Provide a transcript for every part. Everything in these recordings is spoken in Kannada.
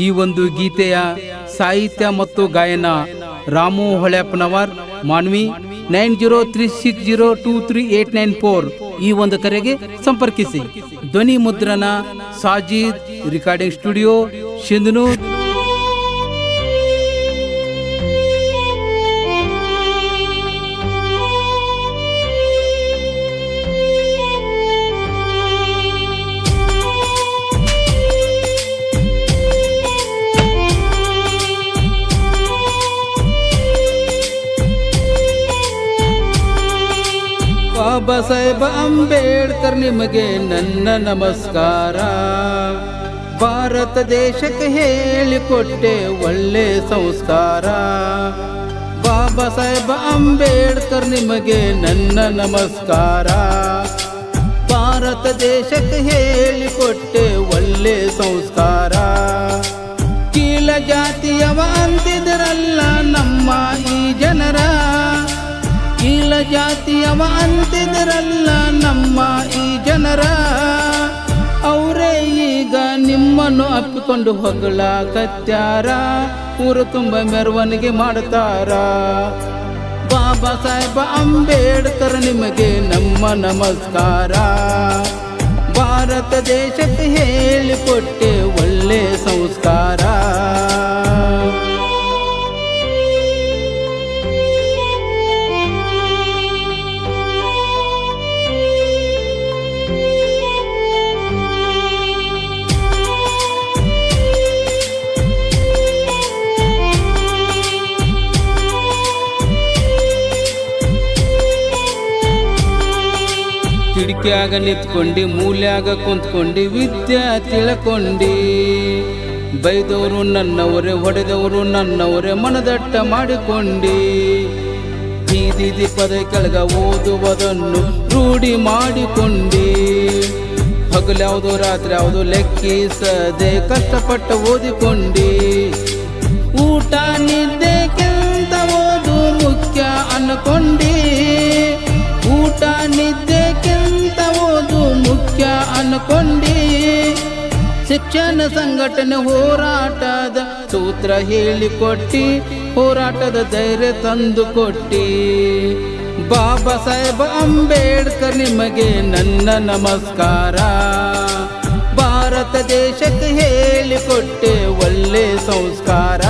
ಈ ಒಂದು ಗೀತೆಯ ಸಾಹಿತ್ಯ ಮತ್ತು ಗಾಯನ ರಾಮು ಹೊಳೆಪ್ಪನವರ್, ಮಾನ್ವಿ 9036023894 ಈ ಒಂದು ಕರೆಗೆ ಸಂಪರ್ಕಿಸಿ. ಧ್ವನಿ ಮುದ್ರಣ ಸಾಜಿದ್, ರೆಕಾರ್ಡಿಂಗ್ ಸ್ಟುಡಿಯೋ ಶಿಂದನೂರ್. ಬಾಬಾ ಸಾಹೇಬ ಅಂಬೇಡ್ಕರ್ ನಿಮಗೆ ನನ್ನ ನಮಸ್ಕಾರ. ಭಾರತ ದೇಶಕ್ಕೆ ಹೇಳಿಕೊಟ್ಟೆ ಒಳ್ಳೆ ಸಂಸ್ಕಾರ. ಬಾಬಾ ಸಾಹೇಬ ಅಂಬೇಡ್ಕರ್ ನಿಮಗೆ ನನ್ನ ನಮಸ್ಕಾರ. ಭಾರತ ದೇಶಕ್ಕೆ ಹೇಳಿಕೊಟ್ಟೆ ಒಳ್ಳೆ ಸಂಸ್ಕಾರ. ಕೀಳ ಜಾತಿಯವ ಅಂತಿದ್ರಲ್ಲ ನಮ್ಮ ಈ ಜನರ, ಕೀಳ ಜಾತಿಯವ ಅಂತಿದ್ರಲ್ಲ ನಮ್ಮ ಈ ಜನರ, ಅವರೇ ಈಗ ನಿಮ್ಮನ್ನು ಅಪ್ಪಿಕೊಂಡು ಹೊಗಳಕತ್ಯಾರ, ಊರು ತುಂಬ ಮೆರವಣಿಗೆ ಮಾಡ್ತಾರ. ಬಾಬಾ ಸಾಹೇಬ ಅಂಬೇಡ್ಕರ್ ನಿಮಗೆ ನಮ್ಮ ನಮಸ್ಕಾರ. ಭಾರತ ದೇಶಕ್ಕೆ ಹೇಳಿಕೊಟ್ಟೆ ಒಳ್ಳೆ ಸಂಸ್ಕಾರ. ಕಿಟಕಿಯಾಗ ನಿಂತ್ಕೊಂಡು ಮೂಲ್ಯಾಗ ಕುಂತ್ಕೊಂಡು ವಿದ್ಯೆ ತಿಳ್ಕೊಂಡಿ. ಬೈದವರು ನನ್ನವರೇ, ಹೊಡೆದವರು ನನ್ನವರೇ, ಮನದಟ್ಟ ಮಾಡಿಕೊಂಡಿ. ಬೀದಿ ಪದ ಕೆಳಗ ಓದುವುದನ್ನು ರೂಢಿ ಮಾಡಿಕೊಂಡಿ. ಹಗಲ್ಯಾವುದು ರಾತ್ರಿ ಯಾವುದು ಲೆಕ್ಕಿಸದೆ ಕಷ್ಟಪಟ್ಟ ಓದಿಕೊಂಡಿ. ಊಟ ನಿದ್ದೆಕ್ಕಿಂತ ಓದು ಮುಖ್ಯ ಅನ್ಕೊಂಡಿ. ಊಟ ನಿದ್ದೆಕ್ಕಿಂತ ಓದು ಮುಖ್ಯ ಅನ್ಕೊಂಡಿ. ಶಿಕ್ಷಣ ಸಂಘಟನೆ ಹೋರಾಟದ ಸೂತ್ರ ಹೇಳಿಕೊಟ್ಟಿ, ಹೋರಾಟದ ಧೈರ್ಯ ತಂದು ಕೊಟ್ಟಿ. ಬಾಬಾ ಸಾಹೇಬ ಅಂಬೇಡ್ಕರ್ ನಿಮಗೆ ನನ್ನ ನಮಸ್ಕಾರ. ಭಾರತ ದೇಶಕ್ಕೆ ಹೇಳಿಕೊಟ್ಟೆ ಒಳ್ಳೆ ಸಂಸ್ಕಾರ.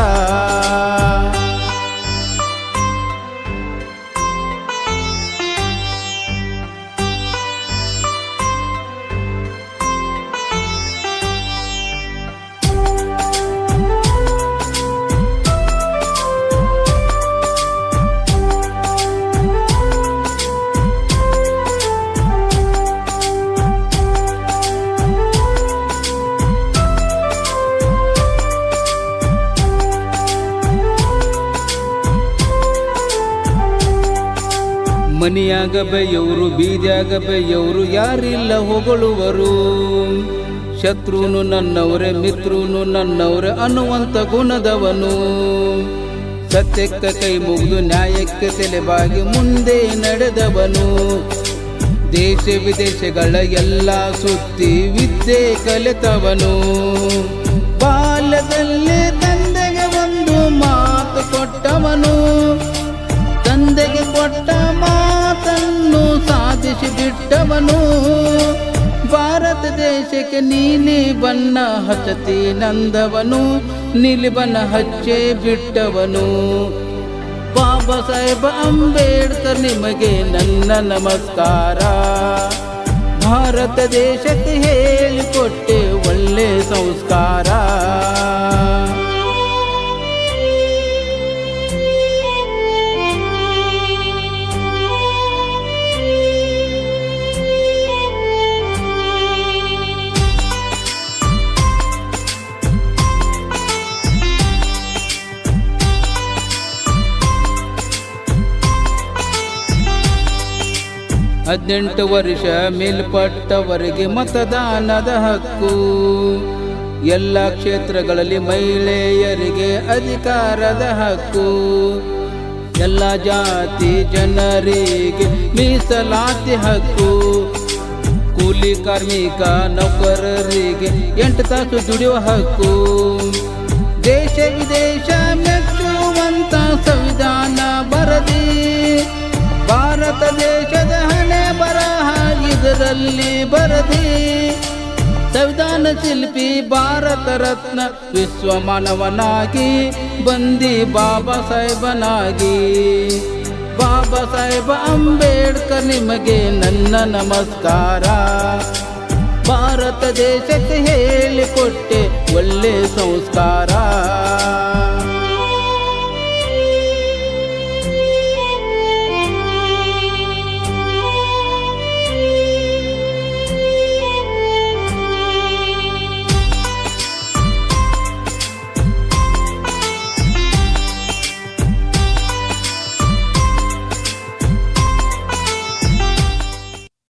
ಮನಿಯಾಗ ಬೈಯವರು, ಬೀದಿಯಾಗ ಬೈಯವರು, ಯಾರಿಲ್ಲ ಹೊಗಳುವರು. ಶತ್ರುನು ನನ್ನವರೇ, ಮಿತ್ರನು ನನ್ನವರೇ ಅನ್ನುವಂಥ ಗುಣದವನು. ಸತ್ಯಕ್ಕೆ ಕೈ ಮುಗಿದು ನ್ಯಾಯಕ್ಕೆ ತಲೆಬಾಗಿ ಮುಂದೆ ನಡೆದವನು. ದೇಶ ವಿದೇಶಗಳ ಎಲ್ಲ ಸುತ್ತಿ ವಿದ್ಯೆ ಕಲಿತವನು. ಬಾಲ್ಯದಲ್ಲಿ ತಂದೆಗೆ ಒಂದು ಮಾತು ಕೊಟ್ಟವನು. ತಂದೆಗೆ ಕೊಟ್ಟ ಮಾತನ್ನು ಸಾಧಿಸಿ ಬಿಟ್ಟವನು. ಭಾರತ ದೇಶಕ್ಕೆ ನೀಲಿ ಬಣ್ಣ ಹಚ್ಚತಿ ನಂದವನು. ನೀಲಿ ಬಣ್ಣ ಹಚ್ಚೆ ಬಿಟ್ಟವನು. ಬಾಬಾ ಸಾಹೇಬ ಅಂಬೇಡ್ಕರ್ ನಿಮಗೆ ನನ್ನ ನಮಸ್ಕಾರ. ಭಾರತ ದೇಶಕ್ಕೆ ಹೇಳಿಕೊಟ್ಟೆ ಒಳ್ಳೆ ಸಂಸ್ಕಾರ. ಹದಿನೆಂಟು ವರ್ಷ ಮೇಲ್ಪಟ್ಟವರಿಗೆ ಮತದಾನದ ಹಕ್ಕು. ಎಲ್ಲ ಕ್ಷೇತ್ರಗಳಲ್ಲಿ ಮಹಿಳೆಯರಿಗೆ ಅಧಿಕಾರದ ಹಕ್ಕು. ಎಲ್ಲ ಜಾತಿ ಜನರಿಗೆ ಮೀಸಲಾತಿ ಹಕ್ಕು. ಕೂಲಿ ಕಾರ್ಮಿಕ ನೌಕರರಿಗೆ 8 ತಾಸು ದುಡಿಯುವ ಹಕ್ಕು. ಕನ್ನಡದಲ್ಲಿ ಬರದಿ ಸಂವಿಧಾನ ಶಿಲ್ಪಿ ಭಾರತ ರತ್ನ ವಿಶ್ವ ಮಾನವನಾಗಿ ಬಂದಿ ಬಾಬಾ ಸಾಹೇಬನಾಗಿ. ಬಾಬಾ ಸಾಹೇಬ ಅಂಬೇಡ್ಕರ್ ನಿಮಗೆ ನನ್ನ ನಮಸ್ಕಾರ. ಭಾರತ ದೇಶಕ್ಕೆ ಹೇಳಿಕೊಟ್ಟೆ ಒಳ್ಳೆ ಸಂಸ್ಕಾರ.